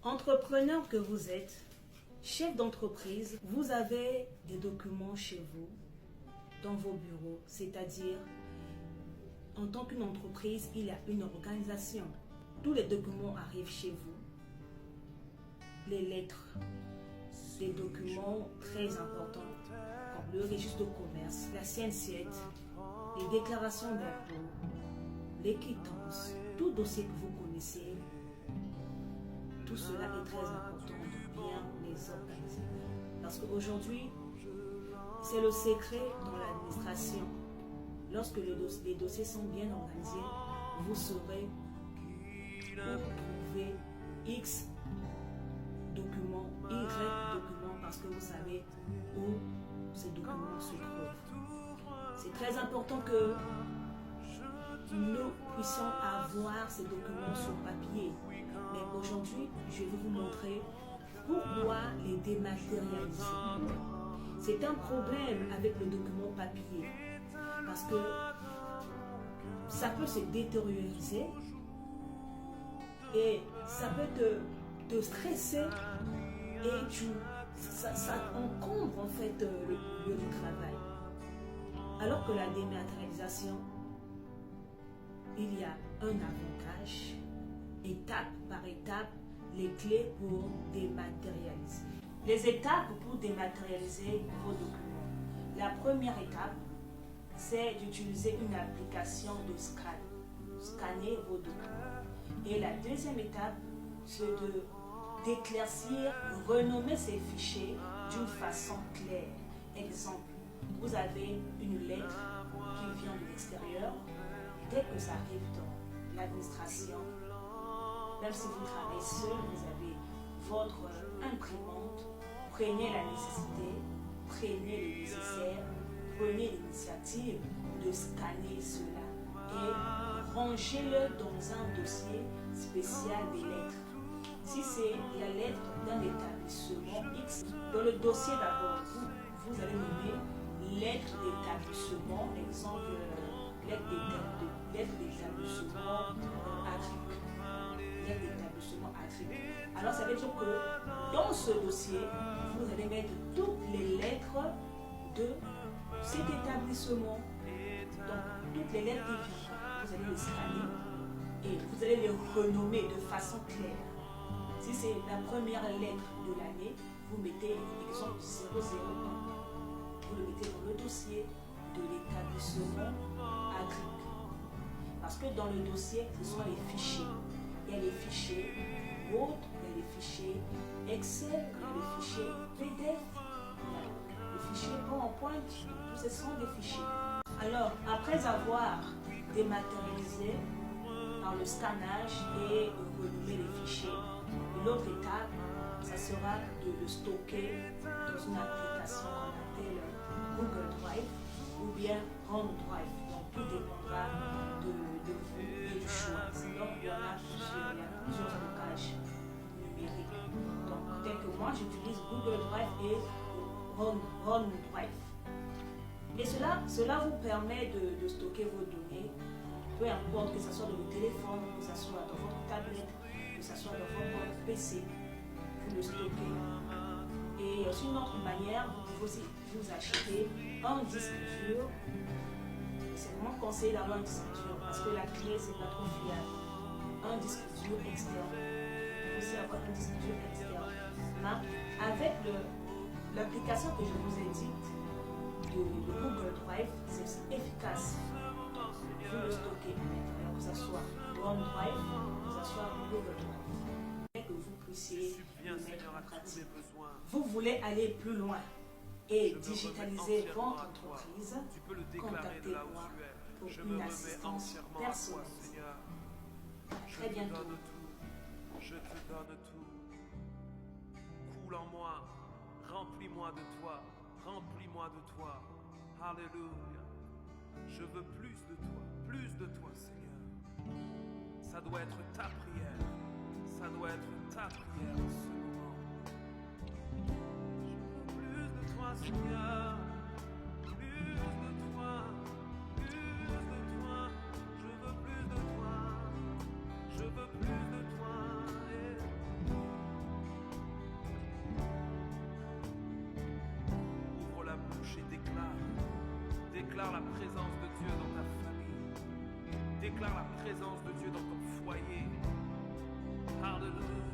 Entrepreneur que vous êtes, chef d'entreprise, vous avez des documents chez vous, dans vos bureaux, c'est-à-dire en tant qu'une entreprise, il y a une organisation. Tous les documents arrivent chez vous. Les lettres, des documents très importants comme le registre de commerce, la CNCET, les déclarations d'impôts, les quittances, tout dossier que vous connaissez, tout cela est très important de bien les organiser. Parce qu'aujourd'hui, c'est le secret dans l'administration. Lorsque les dossiers sont bien organisés, vous saurez où trouver X documents, Y documents, parce que vous savez où ces documents se trouvent. C'est très important que nous puissions avoir ces documents sur papier. Mais aujourd'hui, je vais vous montrer pourquoi les dématérialiser. C'est un problème avec le document papier parce que ça peut se détérioriser et ça peut te stresser et ça encombre en fait le lieu du travail. Alors que la dématérialisation, il y a un avantage, étape par étape, les clés pour dématérialiser. Les étapes pour dématérialiser vos documents. La première étape, c'est d'utiliser une application de scan, scanner vos documents. Et la deuxième étape, c'est d'éclaircir, renommer ces fichiers d'une façon claire. Exemple, vous avez une lettre qui vient de l'extérieur. Dès que ça arrive dans l'administration, même si vous travaillez seul, vous avez votre imprimante, prenez la nécessité, prenez le nécessaire, prenez l'initiative de scanner cela et rangez-le dans un dossier spécial des lettres. Si c'est la lettre d'un établissement X, dans le dossier d'abord, vous allez nommer lettre d'établissement, exemple, lettre d'établissement agricole. Lettre d'établissement agricole. Alors ça veut dire que dans ce dossier, vous allez mettre toutes les lettres de cet établissement. Donc toutes les lettres qui viennent, vous allez les scanner et vous allez les renommer de façon claire. Si c'est la première lettre de l'année, vous mettez exemple 001. Vous le mettez dans le dossier de l'établissement agricole. Parce que dans le dossier, ce sont les fichiers. Il y a les fichiers Word, il y a les fichiers Excel, il y a les fichiers PDF, il y a les fichiers PowerPoint, tous ces sont des fichiers. Alors, après avoir dématérialisé par le scannage et renommer les fichiers, l'autre étape, ça sera de le stocker dans une application qu'on appelle Google Drive ou bien OneDrive. Donc tout dépendra de vous et du choix. Donc il y a plusieurs stockages numériques. Donc tel que moi j'utilise Google Drive et OneDrive. Et cela vous permet de stocker vos données, peu importe que ce soit dans le téléphone, que ce soit dans votre tablette, que ce soit dans votre PC, vous le stockez. Et aussi une autre manière, vous pouvez aussi vous acheter un disque dur. C'est vraiment conseillé d'avoir un disque dur parce que la clé c'est pas trop fiable. Un disque dur externe. Vous pouvez aussi avoir un disque dur externe. Mais avec l'application que je vous ai dite de Google Drive, c'est efficace. Vous le stockez à l'intérieur, que ce soit OneDrive, que ce soit Google Drive. Que vous puissiez le mettre en pratique. Vous voulez aller plus loin et digitaliser votre entreprise, contactez-moi pour une assistance personnalisée. Très bientôt. Je te donne tout. Coule en moi, remplis-moi de toi, remplis-moi de toi. Alléluia. Je veux plus de toi, Seigneur. Ça doit être ta prière. Ça doit être ta prière en ce moment. Je veux plus de toi, Seigneur. Plus de toi. Plus de toi. Je veux plus de toi. Je veux plus de toi. Déclare la présence de Dieu dans ta famille. Déclare la présence de Dieu dans ton foyer. Alléluia.